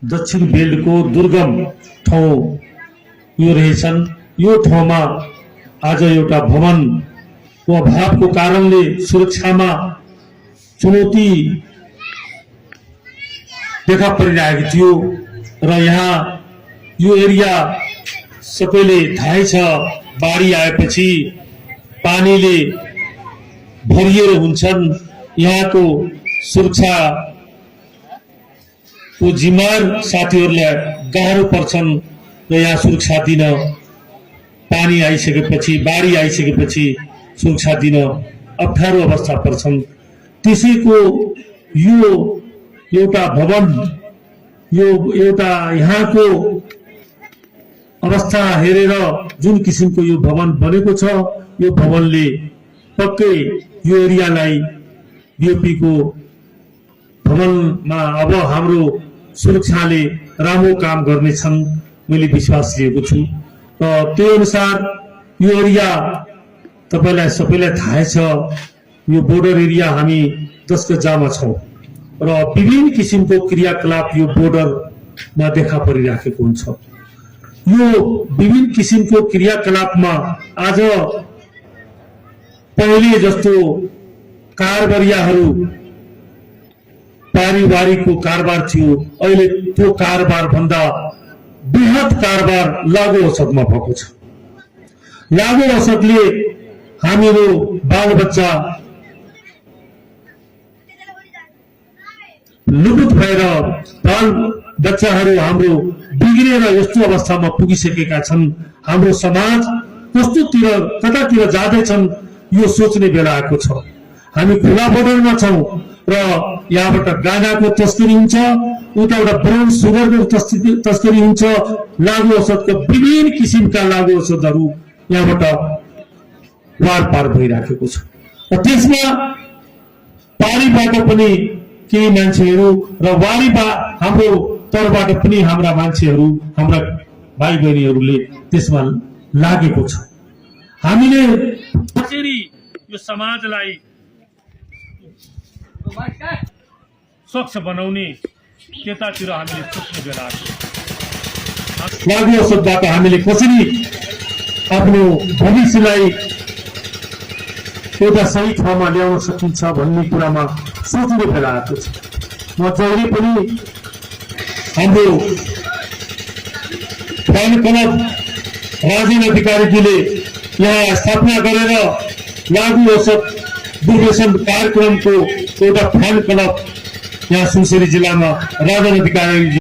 दक्षिण बेल्टको दुर्गम ठाउँ यो रहेछन्। यो ठाउँमा आज एउटा भवनको अभावको कारणले सुरक्षामा चुनौती देखा परिरहेको थियो र यहाँ यो एरिया सबैले थाहै छ, बाढी आएपछि पानीले भरिएर हुन्छन्। यहाँको सुरक्षाको जिम्मेवार साथीहरूलाई गाह्रो पर्छन् र यहाँ सुरक्षा दिन पानी आइसकेपछि, बाढी आइसकेपछि सुरक्षा दिन अप्ठ्यारो अवस्था पर्छन्। त्यसैको यो एउटा भवन, यो एउटा यहाँको अवस्था हेरेर जुन किसिमको यो भवन बनेको छ, यो भवनले पक्कै यो एरियालाई बीओपीको भवनमा अब हाम्रो सुरक्षाले राम्रो काम गर्नेछन् मैले विश्वास लिएको छु। र त्यो अनुसार यो एरिया तपाईलाई सबैलाई थाहै छ, यो बोर्डर एरिया हामी 10 गजामा छौं र विभिन्न किसिमको क्रियाकलाप यो बोर्डरमा देखा परिराखेको हुन्छ। यो विभिन्न किसिमको क्रियाकलापमा आज पहिले जस्तो कारबारियाहरू पारिवारिकको कारोबार थियो, अहिले त्यो कारोबार भन्दा बृहत कारोबार लागु औषधमा भएको छ। लागु औषधले हामीहरू बालबच्चा लुपुत भएर बाल बच्चाहरू हाम्रो बिग्रेर यस्तो अवस्थामा पुगिसकेका छन्। हाम्रो समाज कतातिर जाँदैछन् यो सोच्ने बेला आएको छ। हामी खुला बोर्डरमा छौं र यहाँबाट गाँजाको तस्करी हुन्छ, उताबाट ब्राउन सुगरको तस्करी हुन्छ। लागु औषधको विभिन्न किसिमका लागु औषधहरू यहाँबाट वारपार भइराखेको छ। र त्यसमा पारीबाट पनि केही मान्छेहरू र हाम्रो तर्फबाट पनि हाम्रा मान्छेहरू, हाम्रा भाइ बहिनीहरूले त्यसमा लागेको छ। हामीले कसरी यो समाजलाई स्वच्छ बनाउने त्यतातिर हामीले सोच्ने बेला आएको छ। लागु औषधबाट हामीले कसरी आफ्नो भविष्यलाई एउटा सही ठाउँमा ल्याउन सकिन्छ भन्ने कुरामा सोच्ने बेला आएको छ। म जहिले पनि हाम्रो फ्यान क्लब राजेन अधिकारीजीले यहाँ स्थापना गरेर लागु औषध दुर्व्यसन कार्यक्रमको एउटा फ्यान क्लब यहाँ सुनसरी जिल्लामा राजेन अधिकारी